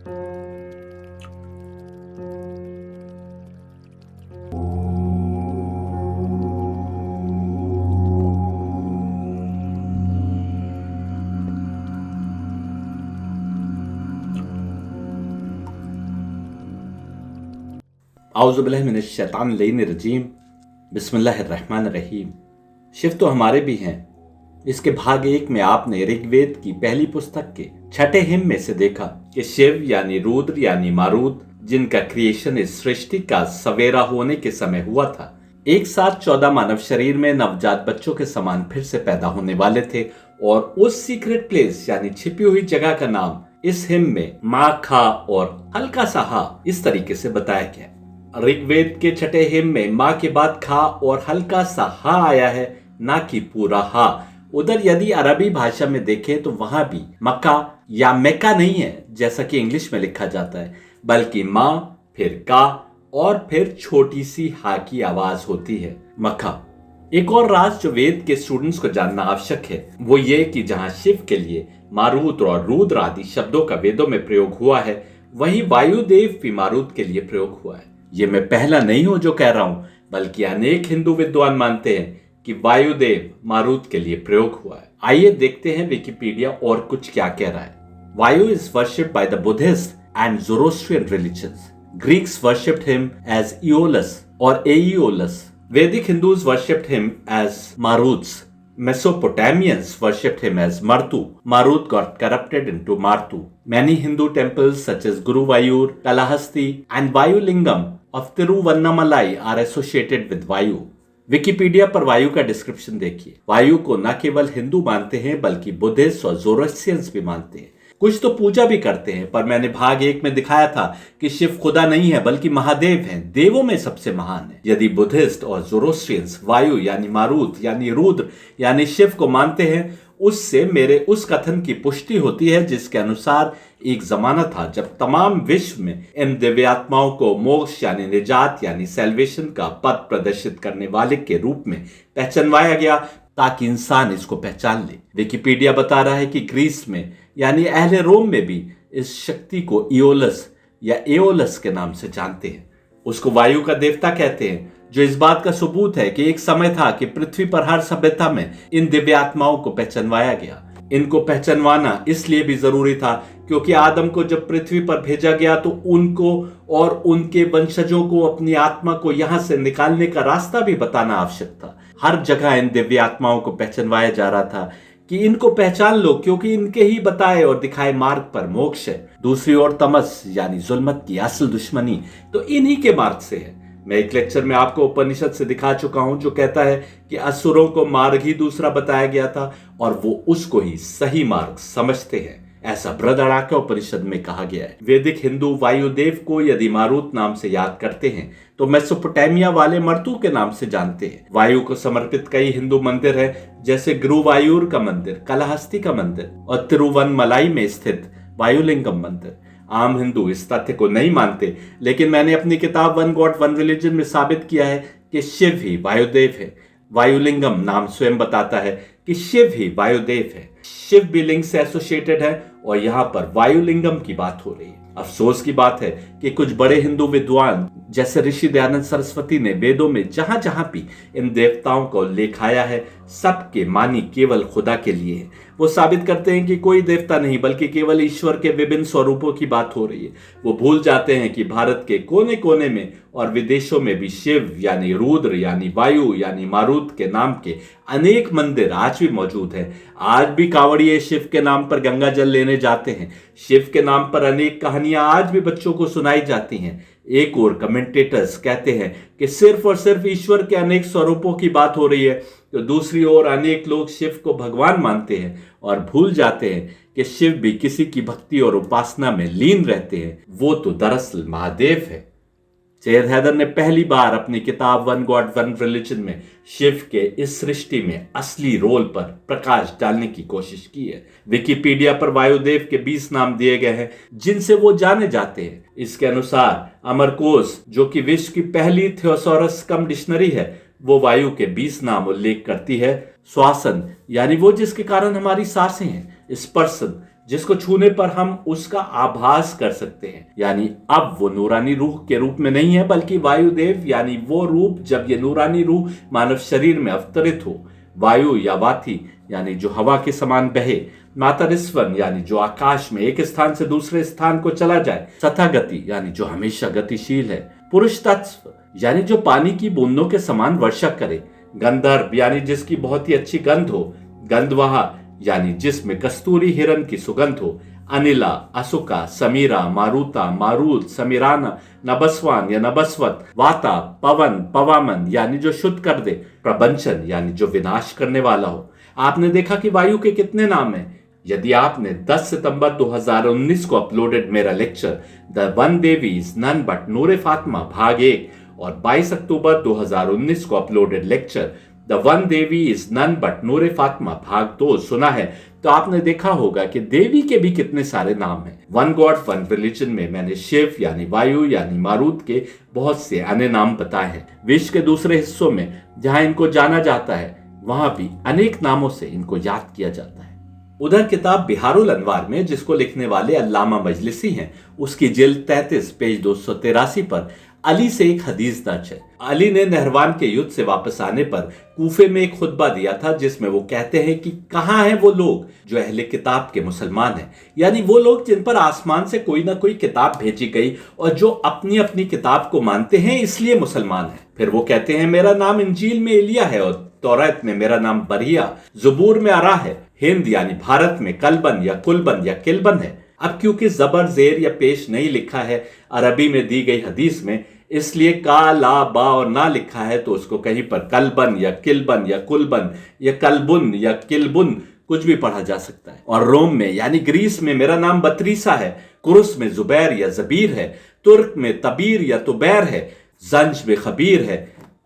औज़ुबिल्लाहिमिनश्शैतानिर्रजीम बिस्मिल्लाहिर्रहमानिर्रहीम। शिव तो हमारे भी हैं। इसके भाग 1 में आपने ऋग्वेद की पहली पुस्तक के 6ठे हिम में से देखा कि शिव यानी रुद्र यानी मारुत, जिनका क्रिएशन इस सृष्टि का सवेरा होने के समय हुआ था, एक साथ 14 मानव शरीर में नवजात बच्चों के समान फिर से पैदा होने वाले थे। और उस सीक्रेट प्लेस यानी छिपी हुई जगह का नाम इस हिम में माँ खा और हल्का सा हा इस तरीके से बताया गया। ऋग्वेद के 6ठे हिम में माँ के बाद खा और हल्का सा हा आया है, ना कि पूरा हा। उधर यदि अरबी भाषा में देखें तो वहां भी मक्का या मेका नहीं है जैसा कि इंग्लिश में लिखा जाता है, बल्कि माँ फिर का और फिर छोटी सी हा की आवाज होती है, मक्का। एक और राज जो वेद के स्टूडेंट्स को जानना आवश्यक है वो ये कि जहां शिव के लिए मारुत और रुद्र आदि शब्दों का वेदों में प्रयोग हुआ है, वहीं वायुदेव भी मारुत के लिए प्रयोग हुआ है। ये मैं पहला नहीं हूं जो कह रहा हूं, बल्कि अनेक हिंदू विद्वान मानते हैं कि वायुदेव मारुत के लिए प्रयोग हुआ है। आइए देखते हैं विकिपीडिया और कुछ क्या कह रहा है। Vayu is worshipped by the Buddhist and Zoroastrian religions. Greeks worshipped him as Aeolus और Aeolus. Vedic Hindus worshipped him as Maruts. Mesopotamians worshipped him as Martu. Marut got corrupted into Martu. Many Hindu temples such as Guruvayur, Kalahasti and Vayulingam of Tiruvannamalai are associated with Vayu. Wikipedia पर वायु का description देखिए। वायु को न केवल हिंदू मानते हैं बल्कि बुद्धिस्ट और ज़ोरोस्ट्रियंस भी मानते हैं। कुछ तो पूजा भी करते हैं, पर मैंने भाग 1 में दिखाया था कि शिव खुदा नहीं है बल्कि महादेव हैं, देवों में सबसे महान है। यदि बुद्धिस्ट और ज़ोरोस्ट्रियंस वायु यानी मारुत यानी रुद्र यानी शिव को मानते हैं, उससे मेरे उस कथन की पुष्टि होती है जिसके अनुसार एक जमाना था जब तमाम विश्व में इन दिव्यात्माओं को मोक्ष यानी निजात यानी सैल्वेशन का पथ प्रदर्शित करने वाले के रूप में पहचानवाया गया ताकि इंसान इसको पहचान ले। विकिपीडिया बता रहा है कि ग्रीस में यानी अहले रोम में भी इस शक्ति को इओलस या एओलस के नाम से जानते हैं। उसको वायु का देवता कहते हैं, जो इस बात का सबूत है कि एक समय था कि पृथ्वी पर हर सभ्यता में इन दिव्यात्माओं को पहचानवाया गया। इनको पहचानवाना इसलिए भी जरूरी था क्योंकि आदम को जब पृथ्वी पर भेजा गया तो उनको और उनके वंशजों को अपनी आत्मा को यहां से निकालने का रास्ता भी बताना आवश्यक था। हर जगह इन दिव्य आत्माओं को पहचानवाया जा रहा था कि इनको पहचान लो क्योंकि इनके ही बताए और दिखाए मार्ग पर मोक्ष है। दूसरी ओर तमस यानी जुल्मत की असल दुश्मनी तो इन्हीं के मार्ग से है। मैं एक लेक्चर में आपको उपनिषद से दिखा चुका हूं जो कहता है कि असुरों को मार्ग ही दूसरा बताया गया था और वो उसको ही सही मार्ग समझते हैं, ऐसा बृहदारण्यक उपनिषद में कहा गया है। वैदिक हिंदू वायुदेव को यदि मारुत नाम से याद करते हैं तो मेसोपोटामिया वाले मर्तू के नाम से जानते हैं। वायु को समर्पित कई हिंदू मंदिर हैं, जैसे गुरुवायूर का मंदिर, कालाहस्ती का मंदिर और तिरुवनमलाई में स्थित वायुलिंगम मंदिर। आम हिंदू इस तथ्य को नहीं मानते, लेकिन मैंने अपनी किताब वन गॉड वन रिलीजन में साबित किया है कि शिव ही वायुदेव है। वायुलिंगम नाम स्वयं बताता है कि शिव ही वायुदेव है। शिव भी लिंग से एसोसिएटेड है और यहाँ पर वायुलिंगम की बात हो रही है। अफसोस की बात है कि कुछ बड़े हिंदू विद्वान जैसे ऋषि दयानंद सरस्वती ने वेदों में जहां जहां भी इन देवताओं को लिखाया है, सबके मानी केवल खुदा के लिए है। वो साबित करते हैं कि कोई देवता नहीं बल्कि केवल ईश्वर के विभिन्न स्वरूपों की बात हो रही है। वो भूल जाते हैं कि भारत के कोने कोने में और विदेशों में भी शिव यानी रुद्र यानी वायु यानी मारुत के नाम के अनेक मंदिर आज भी मौजूद हैं। आज भी कांवड़िए शिव के नाम पर गंगा जल लेने जाते हैं। शिव के नाम पर अनेक कहानियां आज भी बच्चों को सुनाई जाती हैं। एक और कमेंटेटर्स कहते हैं कि सिर्फ और सिर्फ ईश्वर के अनेक स्वरूपों की बात हो रही है, तो दूसरी ओर अनेक लोग शिव को भगवान मानते हैं और भूल जाते हैं कि शिव भी किसी की भक्ति और उपासना में लीन रहते हैं। वो तो दरअसल महादेव है। सैयद हैदर ने पहली बार अपनी किताब वन गॉड वन रिलीजन में शिव के इस सृष्टि में असली रोल पर प्रकाश डालने की कोशिश की है। विकिपीडिया पर वायुदेव के 20 नाम दिए गए हैं जिनसे वो जाने जाते हैं। इसके अनुसार अमरकोश, जो कि विश्व की पहली थियोसॉरस कम डिक्शनरी है, वो वायु के 20 नाम उल्लेख करती है। श्वासन यानी वो जिसके कारण हमारी सांसें हैं। स्पर्शन जिसको छूने पर हम उसका आभास कर सकते हैं। यानी अब वो नूरानी रूह के रूप में नहीं है, बल्कि वायुदेव यानी वो रूप जब ये नूरानी रूह मानव शरीर में अवतरित हो। वायु या वाथी यानी जो हवा के समान बहे, मातरिस्वन यानी जो आकाश में एक स्थान से दूसरे स्थान को चला जाए, तथागति यानी जो हमेशा गतिशील है, पुरुष तत्व यानी जो पानी की बूंदों के समान वर्षा करे, गंधर्व यानी जिसकी बहुत ही अच्छी गंध हो, गंधवाहा यानी जिसमें कस्तूरी हिरन की सुगंध हो, अनिला, असुका, समीरा, मारुता, मारूत, समीराना, नबस्वान या नबस्वत, वाता, पवन, पवामन यानी जो शुद्ध कर दे, प्रबंचन यानी जो विनाश करने वाला हो। आपने देखा कि वायु के कितने नाम हैं। यदि आपने 10 सितंबर 2019 को अपलोडेड मेरा lecture the one Devi is none but Noore Fatima भाग 1 और 22 अक्टूबर 2019 को uploaded lecture the one Devi is none but Noore Fatima भाग 2 सुना है, तो आपने देखा होगा कि देवी के भी कितने सारे नाम हैं। वन गॉड वन रिलीजन में मैंने शिव यानी वायु यानी मारुत के बहुत से अन्य नाम बताए हैं। विश्व के दूसरे हिस्सों में जहां इनको जाना जाता है, वहां भी अनेक नामों से इनको याद किया जाता है। उधर किताब बिहारुल अनवार में, जिसको लिखने वाले अल्लामा मजलिसी हैं, उसकी जिल्द 33 पेज 283 पर अली से एक हदीस दर्ज है। अली ने नहरवान के युद्ध से वापस आने पर कूफे में एक खुतबा दिया था, जिसमें वो कहते हैं कि कहां हैं वो लोग जो अहले किताब के मुसलमान हैं, यानी वो लोग जिन पर आसमान से कोई ना कोई किताब भेजी गई और जो अपनी अपनी किताब को मानते हैं, इसलिए मुसलमान हैं। फिर वो कहते हैं मेरा नाम इंजील में एलिया है और तौरात में मेरा नाम बरिया, ज़बूर में अरा है, हिंद यानी भारत में कलबन या कुलबन या किलबन है। अब क्योंकि जबर जेर या पेश नहीं लिखा है अरबी में दी गई हदीस में, इसलिए का, ला, बा और ना लिखा है, तो उसको कहीं पर कलबन या किलबन या कुलबन या कलबुन या किलबुन कुछ भी पढ़ा जा सकता है। और रोम में यानी ग्रीस में मेरा नाम बतरीसा है, कुरुस में जुबैर या जबीर है, तुर्क में तबीर या तुबैर है, जंज में खबीर है,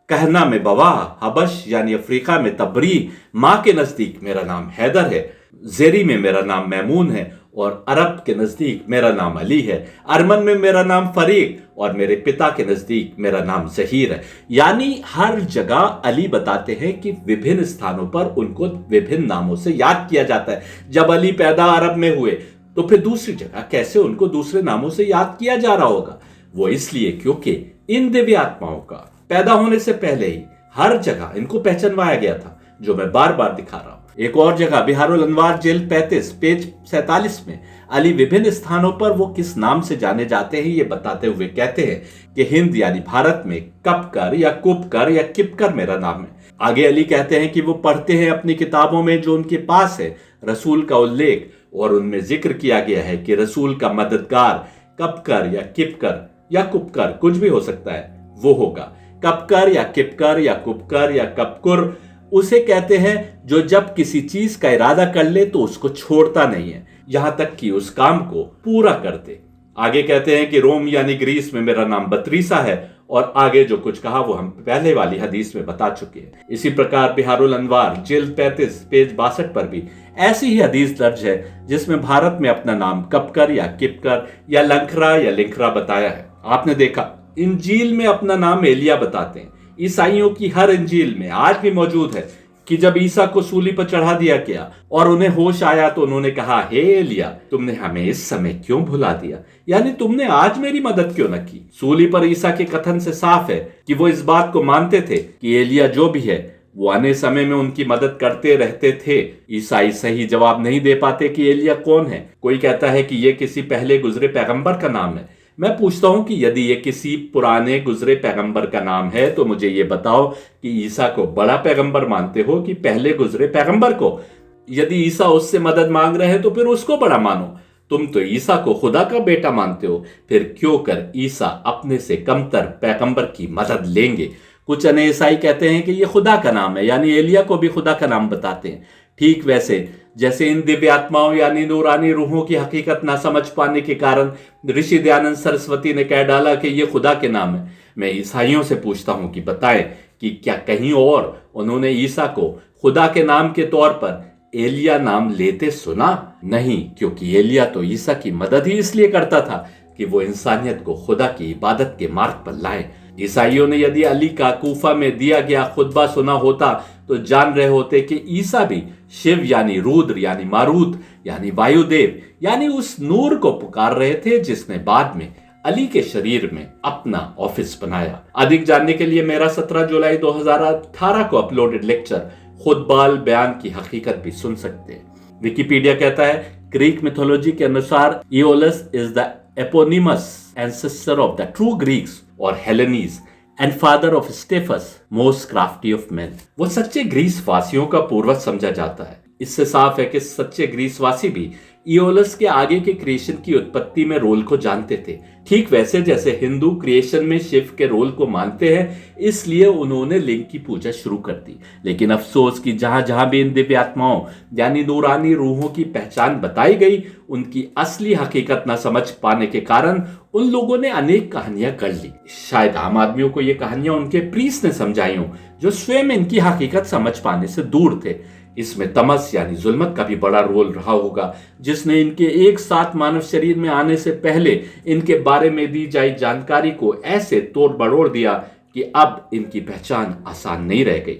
कहना में बवाह, हबश यानी अफ्रीका में तबरी, माँ के नजदीक मेरा नाम हैदर है, जेरी में मेरा नाम मैमून है और अरब के नजदीक मेरा नाम अली है, अरमन में मेरा नाम फरीक और मेरे पिता के नजदीक मेरा नाम जहीर है। यानी हर जगह अली बताते हैं कि विभिन्न स्थानों पर उनको विभिन्न नामों से याद किया जाता है। जब अली पैदा अरब में हुए तो फिर दूसरी जगह कैसे उनको दूसरे नामों से याद किया जा रहा होगा? वो इसलिए क्योंकि इन दिव्य आत्माओं का पैदा होने से पहले ही हर जगह इनको पहचानवाया गया था, जो मैं बार बार दिखा रहा हूं। एक और जगह बिहारुल अनवार जिल्द 35 पेज 47 में अली विभिन्न स्थानों पर वो किस नाम से जाने जाते हैं, ये बताते हुए कहते हैं कि हिंद यानी भारत में कपकर या कुपकर या किपकर मेरा नाम है। आगे अली कहते हैं कि वो पढ़ते हैं अपनी किताबों में जो उनके पास है रसूल का उल्लेख, और उनमें जिक्र किया गया है कि रसूल का मददगार कपकर या किपकर या कुपकर कुछ भी हो सकता है, वो होगा। कपकर या किपकर या कुपकर या कपकुर उसे कहते हैं जो जब किसी चीज का इरादा कर ले तो उसको छोड़ता नहीं है, यहां तक कि उस काम को पूरा कर दे। आगे कहते हैं कि रोम यानी ग्रीस में मेरा नाम बतरीसा है, और आगे जो कुछ कहा वो हम पहले वाली हदीस में बता चुके हैं। इसी प्रकार बिहारुल अनवार जिल्द 35 पेज 62 पर भी ऐसी ही हदीस दर्ज है, जिसमें भारत में अपना नाम कपकर या किपकर या लंखरा या लिंखरा बताया है। आपने देखा इंजील में अपना नाम एलिया बताते हैं। ईसाइयों की हर इंजील में आज भी मौजूद है कि जब ईसा को सूली पर चढ़ा दिया गया और उन्हें होश आया तो उन्होंने कहा, हे एलिया, तुमने हमें इस समय क्यों भुला दिया, यानी तुमने आज मेरी मदद क्यों न की। सूली पर ईसा के कथन से साफ है कि वो इस बात को मानते थे कि एलिया जो भी है वो आने समय में उनकी मदद करते रहते थे। ईसाई सही जवाब नहीं दे पाते कि एलिया कौन है। कोई कहता है कि ये किसी पहले गुजरे पैगंबर का नाम है। मैं पूछता हूं कि यदि ये किसी पुराने गुजरे पैगंबर का नाम है तो मुझे ये बताओ कि ईसा को बड़ा पैगंबर मानते हो कि पहले गुजरे पैगंबर को? यदि ईसा उससे मदद मांग रहे हैं तो फिर उसको बड़ा मानो। तुम तो ईसा को खुदा का बेटा मानते हो, फिर क्यों कर ईसा अपने से कमतर पैगंबर की मदद लेंगे? कुछ अन्य ईसाई कहते हैं कि ये खुदा का नाम है, यानी एलिया को भी खुदा का नाम बताते हैं। ठीक वैसे जैसे इन दिव्य आत्माओं यानी नूरानी रूहों की हकीकत ना समझ पाने के कारण ऋषि दयानंद सरस्वती ने कह डाला कि ये खुदा के नाम है। मैं ईसाइयों से पूछता हूं कि बताएं कि क्या कहीं और उन्होंने ईसा को खुदा के नाम के तौर पर एलिया नाम लेते सुना? नहीं, क्योंकि एलिया तो ईसा की मदद ही इसलिए करता था कि वो इंसानियत को खुदा की इबादत के मार्ग पर लाए। ईसाइयों ने यदि अली का कूफा में दिया गया खुतबा सुना होता तो जान रहे होते कि ईसा भी शिव यानी रुद्र यानी मारूत यानी वायुदेव यानी उस नूर को पुकार रहे थे जिसने बाद में अली के शरीर में अपना ऑफिस बनाया। अधिक जानने के लिए मेरा 17 जुलाई 2018 को अपलोडेड लेक्चर खुतबाल बयान की हकीकत भी सुन सकते हैं। विकिपीडिया कहता है ग्रीक मिथोलॉजी के अनुसार Aeolus is the eponymous ancestor of the true Greeks और Hellenes and father of Stephus most crafty of men. वो सच्चे ग्रीस वासियों का पूर्वज समझा जाता है। इससे साफ है कि सच्चे ग्रीस वासी भी इओलस के आगे के क्रिएशन की उत्पत्ति में रोल को जानते थे, ठीक वैसे जैसे हिंदू क्रिएशन में शिव के रोल को मानते हैं, इसलिए उन्होंने लिंग की पूजा शुरू कर दी। लेकिन अफसोस कि जहां जहां भी इन दिव्य आत्माओं यानी नूरानी रूहों की पहचान बताई गई, उनकी असली हकीकत न समझ पाने के कारण उन लोगों ने अनेक कहानियां गढ़ ली। शायद आम आदमियों को ये कहानियां उनके प्रीस्ट ने समझाई हों, जो स्वयं इनकी हकीकत समझ पाने से दूर थे। इसमें तमस यानी जुल्मत का भी बड़ा रोल रहा होगा, जिसने इनके एक साथ मानव शरीर में आने से पहले इनके बारे में दी जाई जानकारी को ऐसे तोड़ मरोड़ दिया कि अब इनकी पहचान आसान नहीं रह गई।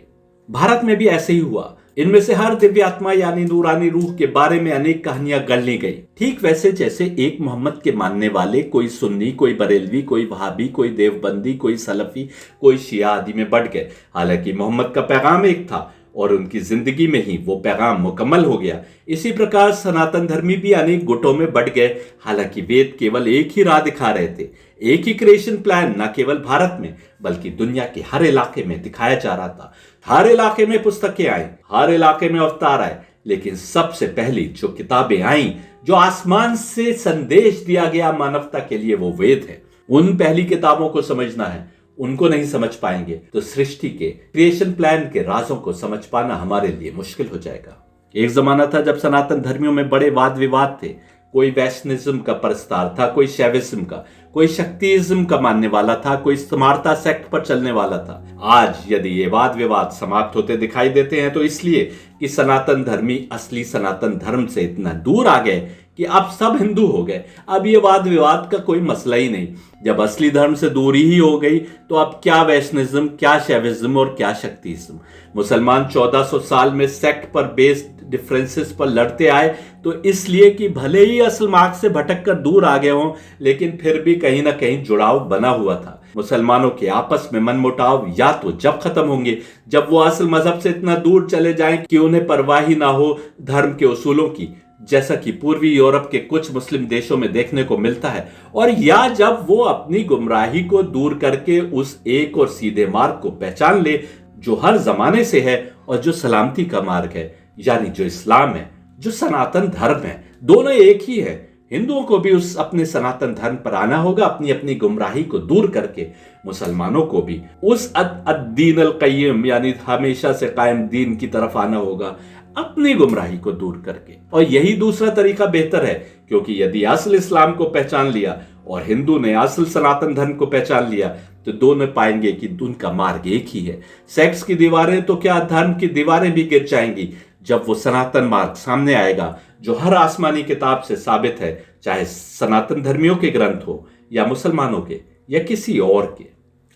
भारत में भी ऐसे ही हुआ। इनमें से हर दिव्य आत्मा यानी नूरानी रूह के बारे में अनेक कहानियां गढ़ ली गई, ठीक वैसे जैसे एक मोहम्मद के मानने वाले कोई सुन्नी, कोई बरेलवी, कोई वहाबी, कोई देवबंदी, कोई सलफी, कोई शिया आदि में बढ़ गए। हालांकि मोहम्मद का पैगाम एक था और उनकी जिंदगी में ही वो पैगाम मुकम्मल हो गया। इसी प्रकार सनातन धर्मी भी अनेक गुटों में बढ़ गए। हालांकि वेद केवल एक ही राह दिखा रहे थे, एक ही क्रिएशन प्लान न केवल भारत में बल्कि दुनिया के हर इलाके में दिखाया जा रहा था। हर इलाके में पुस्तकें आई, हर इलाके में अवतार आए, लेकिन सबसे पहली जो किताबें आई, जो आसमान से संदेश दिया गया मानवता के लिए, वो वेद है। उन पहली किताबों को समझना है, उनको नहीं समझ पाएंगे तो सृष्टि के क्रिएशन प्लान के राजों को समझ पाना हमारे लिए मुश्किल हो जाएगा। एक जमाना था जब सनातन धर्मियों में बड़े वाद विवाद थे। कोई वैष्णविज्म का परस्तार था, कोई शैविज्म का, कोई शक्तिज्म का मानने वाला था, कोई स्मार्ता सेक्ट पर चलने वाला था। आज यदि ये वाद विवाद समाप्त होते दिखाई देते हैं तो इसलिए कि सनातन धर्मी असली सनातन धर्म से इतना दूर आ गए कि अब सब हिंदू हो गए। अब ये वाद विवाद का कोई मसला ही नहीं। जब असली धर्म से दूरी ही हो गई तो अब क्या वैष्णविज्म, क्या शैविज्म और क्या शक्तिज्म। मुसलमान 1400 साल में सेक्ट पर बेस्ड डिफरेंसेस पर लड़ते आए तो इसलिए कि भले ही असल मार्ग से भटक कर दूर आ गए हों, लेकिन फिर भी कहीं ना कहीं जुड़ाव बना हुआ था। मुसलमानों के आपस में मनमुटाव या तो जब खत्म होंगे जब वो असल मजहब से इतना दूर चले जाएं कि उन्हें परवाह ही ना हो धर्म के उसूलों की, जैसा कि पूर्वी यूरोप के कुछ मुस्लिम देशों में देखने को मिलता है, और या जब वो अपनी गुमराही को दूर करके उस एक और सीधे मार्ग को पहचान ले जो हर जमाने से है और जो सलामती का मार्ग है, यानी जो इस्लाम है, जो सनातन धर्म है। दोनों एक ही है। हिंदुओं को भी उस अपने सनातन धर्म पर आना होगा, अपनी अपनी गुमराही को दूर करके। मुसलमानों को भी उस अद-दीन अल-क़य्यिम यानी हमेशा से कायम दीन की तरफ आना होगा, अपनी गुमराही को दूर करके। और यही दूसरा तरीका बेहतर है, क्योंकि यदि असल इस्लाम को पहचान लिया और हिंदू ने असल सनातन धर्म को पहचान लिया तो दोनों पाएंगे कि उनका मार्ग एक ही है। सेक्स की दीवारें तो क्या, धर्म की दीवारें भी गिर जाएंगी जब वो सनातन मार्ग सामने आएगा जो हर आसमानी किताब से साबित है, चाहे सनातन धर्मियों के ग्रंथ हो या मुसलमानों के या किसी और के।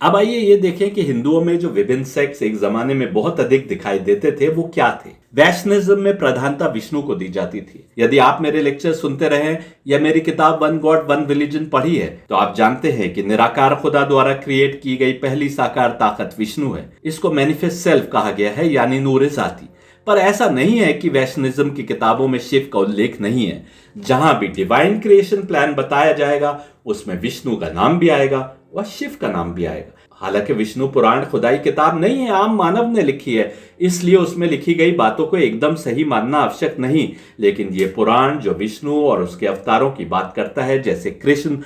अब आइए ये देखें कि हिंदुओं में जो विभिन्न सेक्ट्स एक जमाने में बहुत अधिक दिखाई देते थे वो क्या थे। वैष्णविज्म में प्रधानता विष्णु को दी जाती थी। यदि आप मेरे लेक्चर सुनते रहे या मेरी किताब वन गॉड वन रिलीजन पढ़ी है तो आप जानते हैं कि निराकार खुदा द्वारा क्रिएट की गई पहली साकार ताकत विष्णु है। इसको मैनिफेस्ट सेल्फ कहा गया है, यानी नूर जाती। पर ऐसा नहीं है कि वैष्णविज्म की किताबों में शिव का उल्लेख नहीं है। जहां भी डिवाइन क्रिएशन प्लान बताया जाएगा उसमें विष्णु का नाम भी आएगा और शिव का नाम भी आएगा। हालांकि विष्णु पुराण खुदाई किताब नहीं है, आम मानव ने लिखी है, इसलिए उसमें लिखी गई बातों को एकदम सही मानना आवश्यक नहीं। लेकिन ये पुराण जो विष्णु और उसके अवतारों की बात करता है, जैसे कृष्ण,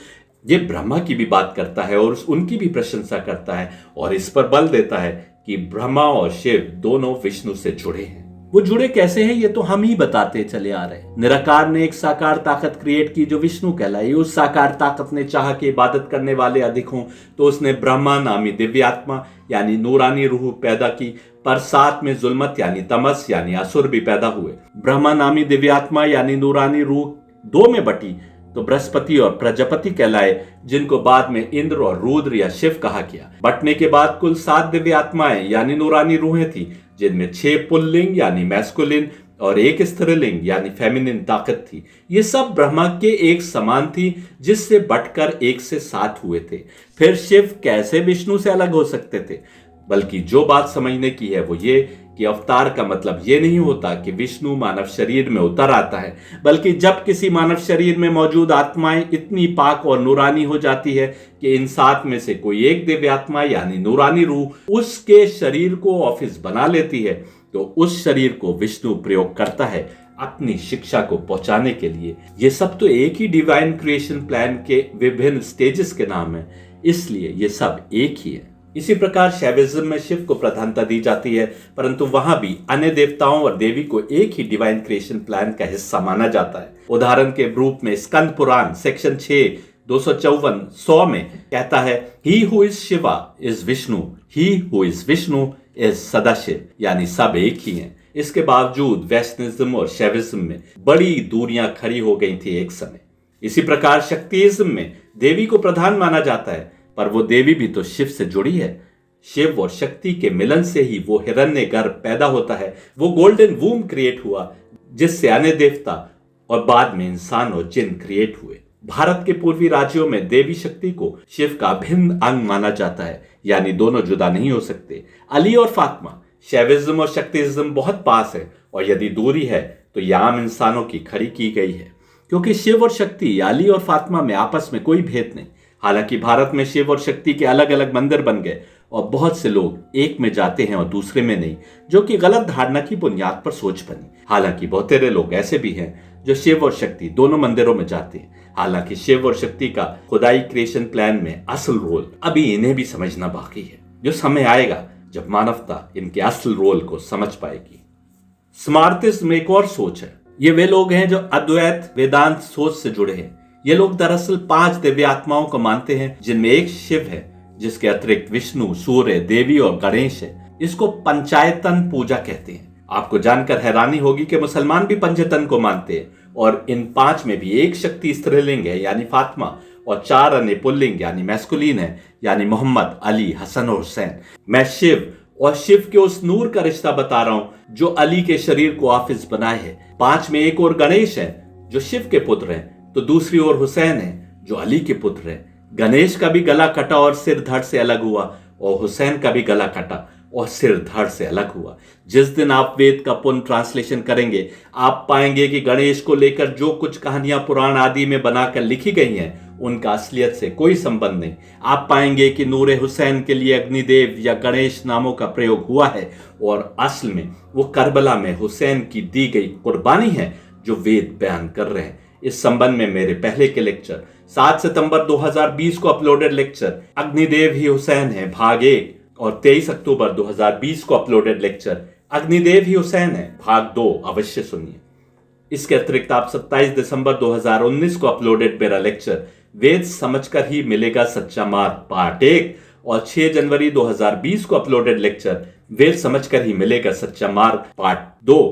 ये ब्रह्मा की भी बात करता है और उनकी भी प्रशंसा करता है और इस पर बल देता है कि ब्रह्मा और शिव दोनों विष्णु से जुड़े हैं। वो जुड़े कैसे हैं ये तो हम ही बताते चले आ रहे हैं। निराकार ने एक साकार ताकत क्रिएट की जो विष्णु कहलाई। उस साकार ताकत ने चाहा कि इबादत करने वाले अधिक हों तो उसने ब्रह्मा नामी दिव्य आत्मा यानी नूरानी रूह पैदा की, पर साथ में जुल्मत यानी तमस यानी असुर भी पैदा हुए। ब्रह्मा नामी दिव्य आत्मा यानी नूरानी रूह दो में बटी तो बृहस्पति और प्रजापति कहलाए, जिनको बाद में इंद्र और रुद्र या शिव कहा गया। बंटने के बाद कुल 7 दिव्य आत्माएं यानी नूरानी रूहें थी, जिनमें 6 पुल्लिंग यानी मैस्कुलिन और 1 स्त्रीलिंग यानी फेमिनिन ताकत थी। ये सब ब्रह्मा के एक समान थी, जिससे बटकर 1 से 7 हुए थे। फिर शिव कैसे विष्णु से अलग हो सकते थे? बल्कि जो बात समझने की है वो ये कि अवतार का मतलब ये नहीं होता कि विष्णु मानव शरीर में उतर आता है, बल्कि जब किसी मानव शरीर में मौजूद आत्माएं इतनी पाक और नूरानी हो जाती है कि इन 7 में से कोई एक दिव्य आत्मा यानी नूरानी रूह उसके शरीर को ऑफिस बना लेती है, तो उस शरीर को विष्णु प्रयोग करता है अपनी शिक्षा को पहुंचाने के लिए। ये सब तो एक ही डिवाइन क्रिएशन प्लान के विभिन्न स्टेजेस के नाम है, इसलिए ये सब एक ही है। इसी प्रकार शैविज्म में शिव को प्रधानता दी जाती है, परंतु वहां भी अन्य देवताओं और देवी को एक ही डिवाइन क्रिएशन प्लान का हिस्सा माना जाता है। उदाहरण के रूप में स्कंद पुराण सेक्शन 6 254 में कहता है, he who is Shiva is Vishnu, he who is Vishnu is Sadashiv, यानी सब एक ही हैं। इसके बावजूद वैष्णविज्म और शैविज्म में बड़ी दूरियां खड़ी हो गई थी एक समय। इसी प्रकार शक्तिज्म में देवी को प्रधान माना जाता है, पर वो देवी भी तो शिव से जुड़ी है। शिव और शक्ति के मिलन से ही वो हिरण्यगर्भ पैदा होता है, वो गोल्डन वूम क्रिएट हुआ, जिससे अन्य देवता और बाद में इंसान और जिन क्रिएट हुए। भारत के पूर्वी राज्यों में देवी शक्ति को शिव का भिन्न अंग माना जाता है, यानी दोनों जुदा नहीं हो सकते। अली और फातिमा, शैविज्म और शक्तिज्म बहुत पास है, और यदि दूरी है तो ये आम इंसानों की खड़ी की गई है, क्योंकि शिव और शक्ति, अली और फातिमा में आपस में कोई भेद नहीं। हालांकि भारत में शिव और शक्ति के अलग अलग मंदिर बन गए और बहुत से लोग एक में जाते हैं और दूसरे में नहीं, जो कि गलत धारणा की बुनियाद पर सोच बनी। हालांकि बहुतेरे लोग ऐसे भी हैं जो शिव और शक्ति दोनों मंदिरों में जाते हैं। हालांकि शिव और शक्ति का खुदाई क्रिएशन प्लान में असल रोल अभी इन्हें भी समझना बाकी है, जो समय आएगा जब मानवता इनके असल रोल को समझ पाएगी। स्मार्तिज्म एक और सोच है। ये वे लोग हैं जो अद्वैत वेदांत सोच से जुड़े हैं। ये लोग दरअसल 5 दिव्य आत्माओं को मानते हैं, जिनमें एक शिव है, जिसके अतिरिक्त विष्णु, सूर्य, देवी और गणेश है। इसको पंचायतन पूजा कहते हैं। आपको जानकर हैरानी होगी कि मुसलमान भी पंचतन को मानते हैं, और इन 5 में भी एक शक्ति स्त्रीलिंग है यानी फातिमा, और 4 अन्य पुल्लिंग यानी मैस्कुलिन है, यानी मोहम्मद, अली, हसन और हुसैन। मैं शिव और शिव के उस नूर का रिश्ता बता रहा हूं जो अली के शरीर को हाफिज बनाए है। 5 में एक और गणेश है जो शिव के पुत्र हैं, तो दूसरी ओर हुसैन है जो अली के पुत्र है। गणेश का भी गला कटा और सिर धड़ से अलग हुआ, और हुसैन का भी गला कटा और सिर धड़ से अलग हुआ। जिस दिन आप वेद का पुनः ट्रांसलेशन करेंगे, आप पाएंगे कि गणेश को लेकर जो कुछ कहानियां पुराण आदि में बनाकर लिखी गई हैं, उनका असलियत से कोई संबंध नहीं। आप पाएंगे कि नूरे हुसैन के लिए अग्निदेव या गणेश नामों का प्रयोग हुआ है, और असल में वो करबला में हुसैन की दी गई कुर्बानी है जो वेद बयान कर रहे हैं। इस संबंध में मेरे पहले के लेक्चर 7 सितंबर 2020 को अपलोडेड लेक्चर अग्निदेव ही हुसैन है भाग 1, और 23 अक्टूबर 2020 को अपलोडेड लेक्चर अग्निदेव ही हुसैन है भाग 2 अवश्य सुनिए। इसके अतिरिक्त आप 27 दिसंबर 2019 को अपलोडेड मेरा लेक्चर वेद समझकर ही मिलेगा सच्चा मार्ग पार्ट 1, और 6 जनवरी 2020 को अपलोडेड लेक्चर वेद समझकर ही मिलेगा सच्चा मार्ग पार्ट 2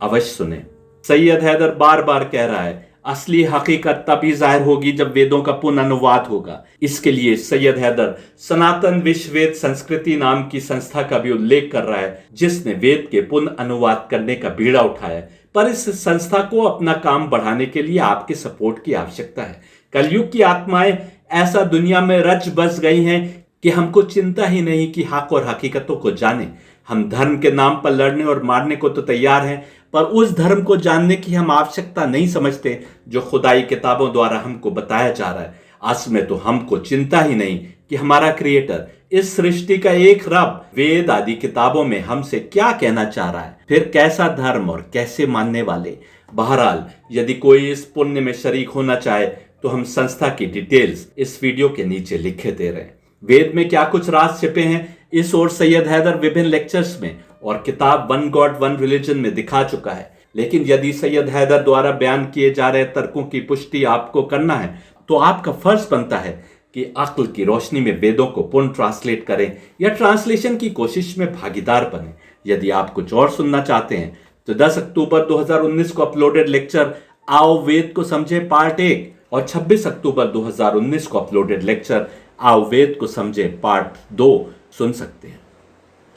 अवश्य सुने। सैयद हैदर बार बार कह रहा है, असली हकीकत तभी जाहिर होगी जब वेदों का पुनः अनुवाद होगा। इसके लिए सैयद हैदर सनातन विश्व वेद संस्कृति नाम की संस्था का भी उल्लेख कर रहा है, जिसने वेद के पुनः अनुवाद करने का बीड़ा उठाया। पर इस संस्था को अपना काम बढ़ाने के लिए आपके सपोर्ट की आवश्यकता है। कलयुग की आत्माएं ऐसा दुनिया में रच बस गई हैं कि हमको चिंता ही नहीं कि हक और हकीकतों को जाने। हम धर्म के नाम पर लड़ने और मारने को तो तैयार हैं, पर उस धर्म को जानने की हम आवश्यकता नहीं समझते जो खुदाई किताबों द्वारा हमको बताया जा रहा है। असल में तो हमको चिंता ही नहीं कि हमारा क्रिएटर, इस सृष्टि का एक रब, वेद आदि किताबों में हमसे क्या कहना चाह रहा है, फिर कैसा धर्म और कैसे मानने वाले। बहरहाल यदि कोई इस पुण्य में शरीक होना चाहे तो हम संस्था की डिटेल्स इस वीडियो के नीचे लिखे दे रहे हैं। वेद में क्या कुछ राज छिपे हैं, इस ओर सैयद हैदर विभिन्न लेक्चर्स में और किताब वन गॉड वन रिलीजन में दिखा चुका है। लेकिन यदि सैयद हैदर द्वारा बयान किए जा रहे तर्कों की पुष्टि आपको करना है, तो आपका फर्ज बनता है कि अक्ल की रोशनी में वेदों को पुनः ट्रांसलेट करें या ट्रांसलेशन की कोशिश में भागीदार बने। यदि आप कुछ और सुनना चाहते हैं तो 10 अक्टूबर 2019 को अपलोडेड लेक्चर आओ वेद को समझे पार्ट 1 और 26 अक्टूबर 2019 को अपलोडेड लेक्चर आओ वेद को समझे पार्ट 2 सुन सकते हैं।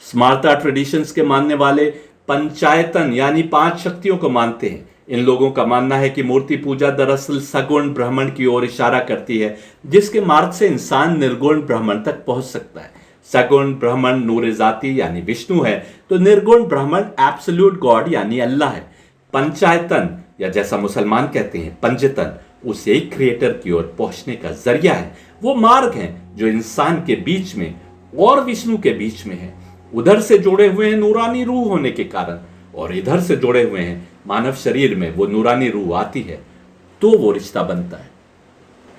स्मार्ता ट्रेडिशंस के मानने वाले पंचायतन यानी 5 शक्तियों को मानते हैं। इन लोगों का मानना है कि मूर्ति पूजा दरअसल सगुण ब्राह्मण की ओर इशारा करती है, जिसके मार्ग से इंसान निर्गुण ब्राह्मण तक पहुंच सकता है। सगुण ब्राह्मण नूर जाति यानी विष्णु है, तो निर्गुण ब्राह्मण एब्सोल्यूट गॉड यानी अल्लाह है। पंचायतन या जैसा मुसलमान कहते हैं पंजतन, उस एक क्रिएटर की ओर पहुंचने का जरिया है। वो मार्ग है जो इंसान के बीच में और विष्णु के बीच में है। उधर से जुड़े हुए हैं नूरानी रूह होने के कारण, और इधर से जुड़े हुए हैं मानव शरीर में वो नूरानी रूह आती है, तो वो रिश्ता बनता है।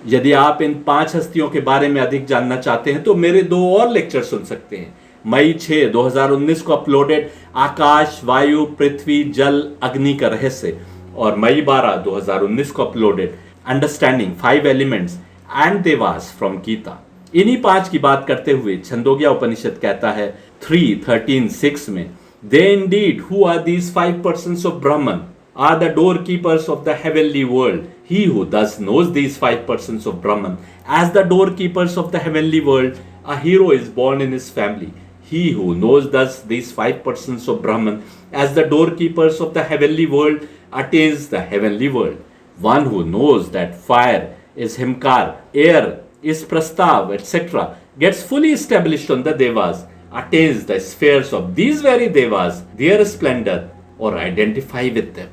यदि आप इन 5 हस्तियों के बारे में अधिक जानना चाहते हैं तो मेरे 2 और लेक्चर सुन सकते हैं। मई 6, 2019 को अपलोडेड आकाश, वायु, पृथ्वी, जल, अग्नि का रहस्य, और मई 12, 2019 को uploaded understanding 5 elements and devas from Gita. इन्हीं 5 की बात करते हुए छंदोग्या उपनिषद कहता है 3:13-6 में, They indeed who are these 5 persons of Brahman are the doorkeepers of the heavenly world. He who thus knows these 5 persons of Brahman as the doorkeepers of the heavenly world, a hero is born in his family. He who knows thus these 5 persons of Brahman as the doorkeepers of the heavenly world attains the heavenly world. One who knows that fire is Himkar, air is Prastav, etc., gets fully established on the Devas, attains the spheres of these very devas, their splendor, और identify with them.